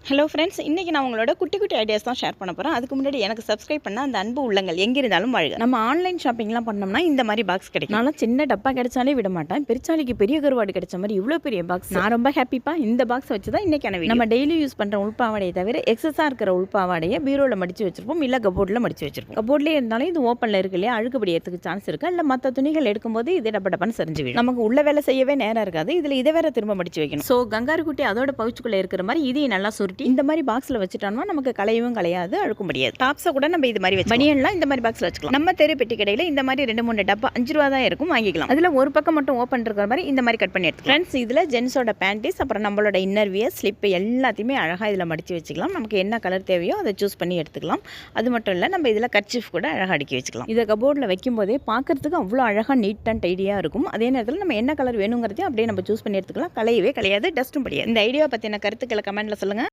Hello friends, இன்றைக்கி நான் உங்களோட குட்டி குட்டி ஐடியாஸ் தான் ஷேர் பண்ண போகிறேன். அதுக்கு முன்னாடி எனக்கு சப்ஸ்கிரைப் பண்ணால் அந்த அன்பு உள்ளங்கள் எங்கே இருந்தாலும் வாழ்க. நம்ம ஆன்லைன் ஷாப்பிங்லாம் பண்ணோம்னா இந்த மாதிரி பாக்ஸ் கிடைக்கும். நான் சின்ன டப்பா கிடைச்சாலே விட மாட்டேன். பெருச்சாலிக்கு பெரிய கருவாடு கிடைச்ச மாதிரி இவ்வளோ பெரிய பாக்ஸ். நான் ரொம்ப ஹாப்பிப்பா. இந்த பாக்ஸ் வச்சு தான் இன்றைக்கான வீடியோ. நம்ம டெய்லி யூஸ் பண்ணுற உள்பாவாடையை தவிர எக்ஸஸாக இருக்கிற உள்பாவாடையை பீரோவில் மடித்து வச்சிருப்போம், இல்லை கபோர்டில் மடித்து வச்சிருப்போம். கபோர்ட்லேயே இருந்தாலும் இது ஓப்பனில் இருக்கு இல்லையா, அழுக்குபடியத்துக்கு சான்ஸ் இருக்குது. இல்லை மற்ற துணிகள் எடுக்கும்போது இது டப்பா டப்பான்னு செஞ்சு விடும். நமக்கு உள்ள வேலை செய்யவே நேரம் இருக்காது. இதில் இதை வேற திரும்ப மடித்து வைக்கணும். ஸோ கங்காரு குட்டி அதோட பவுச்சுக்குள்ளே இருக்கிற மாதிரி இதையும் நல்லா சுருட்டி இந்த மாதிரி பாக்ஸில் வச்சுட்டோம்னா நமக்கு களையவும் களையாது, அழுக்க முடியாது. டாப்ஸை கூட நம்ம இது மாதிரி வச்சு பனியன்லாம் இந்த மாதிரி பாக்ஸில் வச்சுக்கலாம். நம்ம தெரு பெட்டி கடையில் இந்த மாதிரி 2-3 டப்பா 5 ரூபா தான் இருக்கும், வாங்கிக்கலாம். அதில் ஒரு பக்கம் மட்டும் ஓப்பன் இருக்கிற மாதிரி இந்த மாதிரி கட் பண்ணி எடுத்துக்கலாம். ஃப்ரெண்ட்ஸ், இதில் ஜென்ஸோட பேண்டிஸ், அப்புறம் நம்மளோட இன்னர் வியர், ஸ்லிப் எல்லாத்தையுமே அழகாக இதில் மடித்து வச்சுக்கலாம். நமக்கு என்ன கலர் தேவையோ அதை சூஸ் பண்ணி எடுத்துக்கலாம். அது மட்டும் இல்லை, நம்ம இதில் கர்ச்சீஃப் கூட அழகாக அடுக்கி வச்சுக்கலாம். இதை கபோர்டில் வைக்கும் போதே பார்க்கறதுக்கு அவ்வளோ அழகாக நீட் அண்ட் டைடியாக இருக்கும். அதே நேரத்தில் நம்ம என்ன கலர் வேணுங்கிறதையும் அப்படியே நம்ம சூஸ் பண்ணி எடுத்துக்கலாம். கலையவே கலையாது, டஸ்ட்டும் படியாது. இந்த ஐடியா பற்றின கருத்துக்களை கமெண்ட்டில் சொல்லுங்கள்.